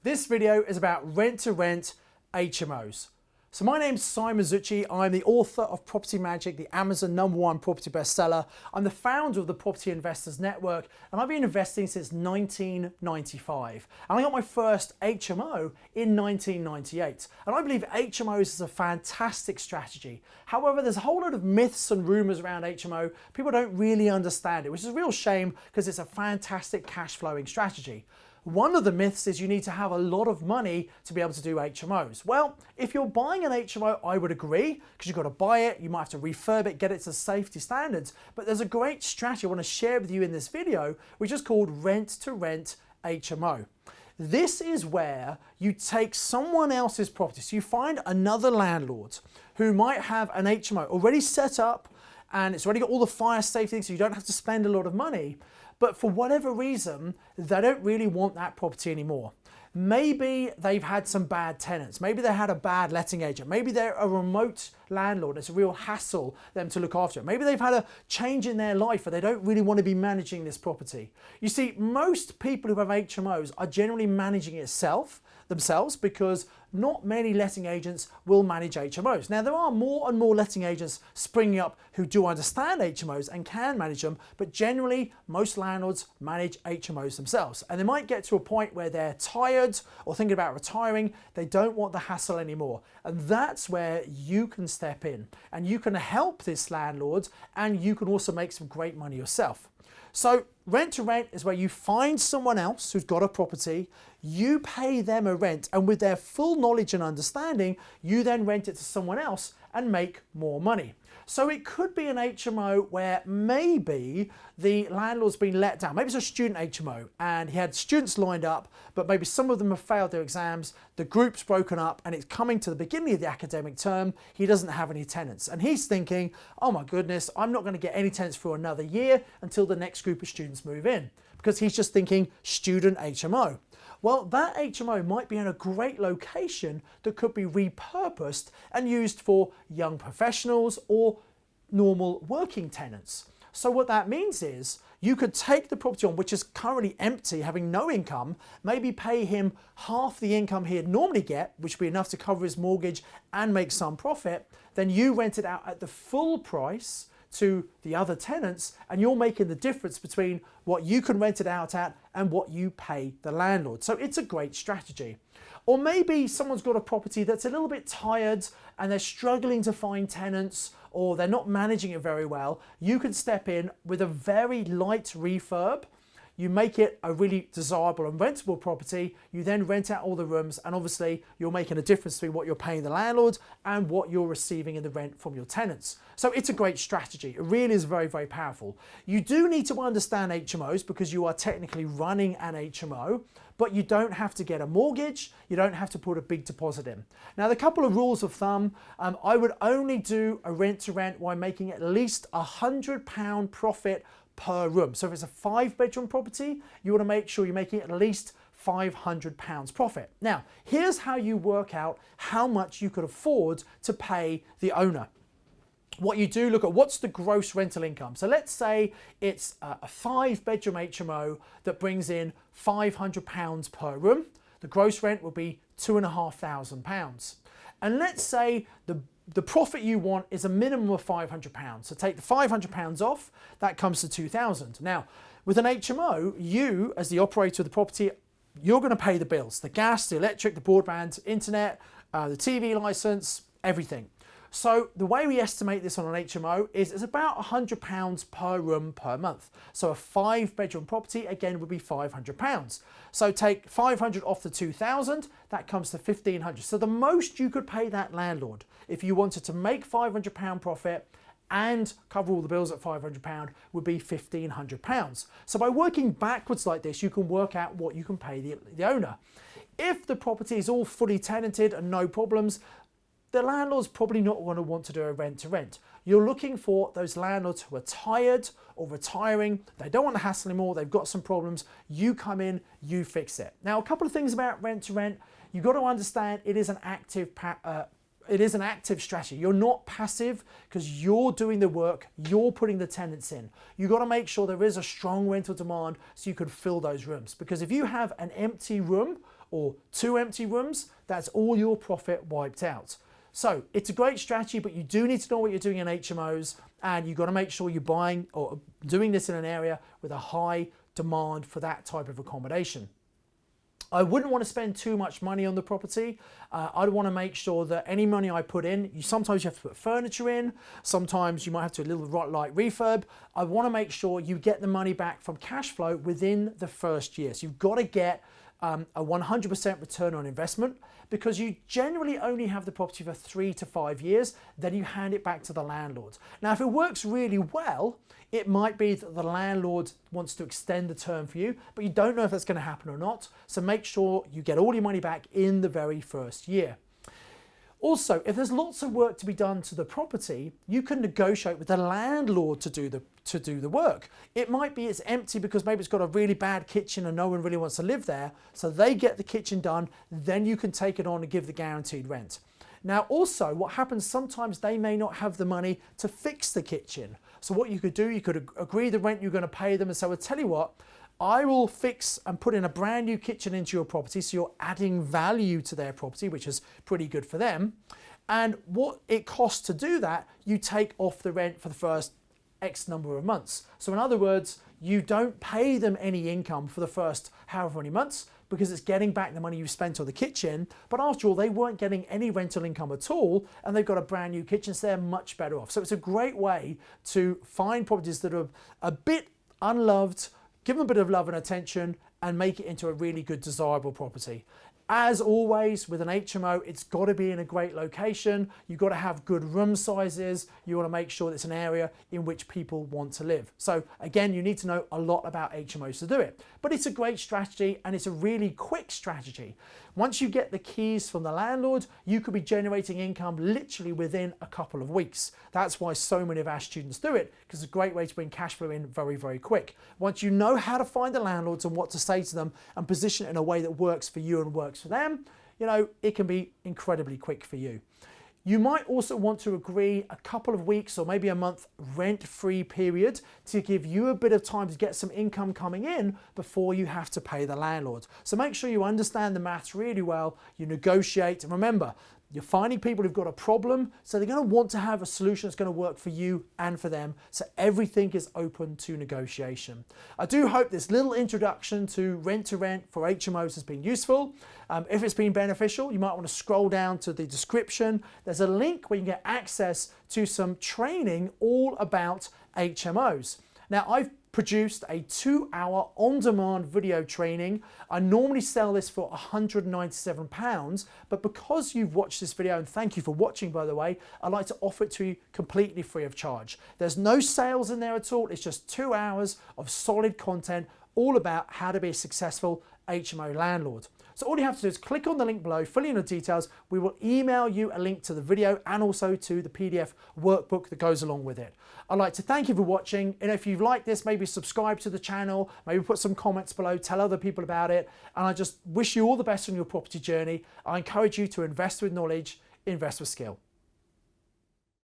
This video is about rent-to-rent HMOs. So my name's Simon Zutshi. I'm the author of Property Magic, the Amazon #1 property bestseller. I'm the founder of the Property Investors Network, and I've been investing since 1995. And I got my first HMO in 1998. And I believe HMOs is a fantastic strategy. However, there's a whole lot of myths and rumors around HMO. People don't really understand it, which is a real shame because it's a fantastic cash flowing strategy. One of the myths is you need to have a lot of money to be able to do HMOs. Well, if you're buying an HMO, I would agree, because you've got to buy it, you might have to refurb it, get it to safety standards. But there's a great strategy I want to share with you in this video, which is called rent-to-rent HMO. This is where you take someone else's property. So you find another landlord who might have an HMO already set up, and it's already got all the fire safety things, so you don't have to spend a lot of money. But for whatever reason, they don't really want that property anymore. Maybe they've had some bad tenants. Maybe they had a bad letting agent. Maybe they're a remote landlord. It's a real hassle them to look after it. Maybe they've had a change in their life where they don't really want to be managing this property. You see, most people who have HMOs are generally managing it themselves because not many letting agents will manage HMOs. Now, there are more and more letting agents springing up who do understand HMOs and can manage them, but generally most landlords manage HMOs themselves. And they might get to a point where they're tired or thinking about retiring. They don't want the hassle anymore. And that's where you can step in and you can help this landlord, and you can also make some great money yourself. So rent to rent is where you find someone else who's got a property, you pay them a rent, and with their full knowledge and understanding, you then rent it to someone else and make more money. So it could be an HMO where maybe the landlord's been let down. Maybe it's a student HMO and he had students lined up, but maybe some of them have failed their exams, the group's broken up, and it's coming to the beginning of the academic term, he doesn't have any tenants. And he's thinking, oh my goodness, I'm not going to get any tenants for another year until the next group of students move in, because he's just thinking student HMO. Well, that HMO might be in a great location that could be repurposed and used for young professionals or normal working tenants. So what that means is you could take the property on, which is currently empty, having no income, maybe pay him half the income he'd normally get, which would be enough to cover his mortgage and make some profit. Then you rent it out at the full price to the other tenants, and you're making the difference between what you can rent it out at and what you pay the landlord. So it's a great strategy. Or maybe someone's got a property that's a little bit tired and they're struggling to find tenants, or they're not managing it very well. You can step in with a very light refurb. You make it a really desirable and rentable property. You then rent out all the rooms, and obviously you're making a difference between what you're paying the landlord and what you're receiving in the rent from your tenants. So it's a great strategy. It really is very, very powerful. You do need to understand HMOs because you are technically running an HMO, but you don't have to get a mortgage. You don't have to put a big deposit in. Now, the couple of rules of thumb, I would only do a rent to rent while making at least £100 profit per room. So if it's a 5-bedroom property, you want to make sure you're making at least £500 profit. Now, here's how you work out how much you could afford to pay the owner. What you do, look at what's the gross rental income. So let's say it's a 5-bedroom HMO that brings in £500 per room. The gross rent will be £2,500. And let's say the profit you want is a minimum of £500. So take the £500 off, that comes to £2,000. Now, with an HMO, you, as the operator of the property, you're going to pay the bills, the gas, the electric, the broadband, internet, the TV license, everything. So the way we estimate this on an HMO is it's about £100 per room per month. So a 5-bedroom property, again, would be £500. So take 500 off the 2,000, that comes to 1,500. So the most you could pay that landlord if you wanted to make £500 profit and cover all the bills at £500 would be £1,500. So by working backwards like this, you can work out what you can pay the owner. If the property is all fully tenanted and no problems, the landlord's probably not going to want to do a rent to rent. You're looking for those landlords who are tired or retiring. They don't want to hassle anymore. They've got some problems. You come in, you fix it. Now, a couple of things about rent to rent. You've got to understand it is an active strategy. You're not passive because you're doing the work, you're putting the tenants in. You've got to make sure there is a strong rental demand so you can fill those rooms. Because if you have an empty room or 2 empty rooms, that's all your profit wiped out. So it's a great strategy, but you do need to know what you're doing in HMOs, and you've got to make sure you're buying or doing this in an area with a high demand for that type of accommodation. I wouldn't want to spend too much money on the property. I'd want to make sure that any money I put in, sometimes you have to put furniture in, sometimes you might have to do a little light refurb. I want to make sure you get the money back from cash flow within the first year. So you've got to get a 100% return on investment, because you generally only have the property for 3 to 5 years, then you hand it back to the landlord. Now, if it works really well, it might be that the landlord wants to extend the term for you, but you don't know if that's going to happen or not. So make sure you get all your money back in the very first year. Also, if there's lots of work to be done to the property, you can negotiate with the landlord to do the work. It might be it's empty because maybe it's got a really bad kitchen and no one really wants to live there, so they get the kitchen done, then you can take it on and give the guaranteed rent. Now also, what happens sometimes, they may not have the money to fix the kitchen. So what you could do, you could agree the rent you're going to pay them and say, well, tell you what, I will fix and put in a brand new kitchen into your property, so you're adding value to their property, which is pretty good for them. And what it costs to do that, you take off the rent for the first X number of months. So in other words, you don't pay them any income for the first however many months, because it's getting back the money you spent on the kitchen. But after all, they weren't getting any rental income at all, and they've got a brand new kitchen, so they're much better off. So it's a great way to find properties that are a bit unloved, give them a bit of love and attention, and make it into a really good, desirable property. As always, with an HMO, it's got to be in a great location. You've got to have good room sizes. You want to make sure that it's an area in which people want to live. So again, you need to know a lot about HMOs to do it. But it's a great strategy, and it's a really quick strategy. Once you get the keys from the landlord, you could be generating income literally within a couple of weeks. That's why so many of our students do it, because it's a great way to bring cash flow in very, very quick. Once you know how to find the landlords and what to say to them and position it in a way that works for you and works for them, it can be incredibly quick for you. You might also want to agree a couple of weeks or maybe a month rent-free period to give you a bit of time to get some income coming in before you have to pay the landlord. So make sure you understand the maths really well, you negotiate, and remember, you're finding people who've got a problem, so they're going to want to have a solution that's going to work for you and for them. So everything is open to negotiation. I do hope this little introduction to rent for HMOs has been useful. If it's been beneficial, you might want to scroll down to the description. There's a link where you can get access to some training all about HMOs. Now, I've produced a 2-hour on-demand video training. I normally sell this for £197, but because you've watched this video, and thank you for watching, by the way, I'd like to offer it to you completely free of charge. There's no sales in there at all. It's just 2 hours of solid content all about how to be a successful HMO landlord. So all you have to do is click on the link below, fill in the details. We will email you a link to the video and also to the PDF workbook that goes along with it. I'd like to thank you for watching. And if you've liked this, maybe subscribe to the channel, maybe put some comments below, tell other people about it. And I just wish you all the best on your property journey. I encourage you to invest with knowledge, invest with skill.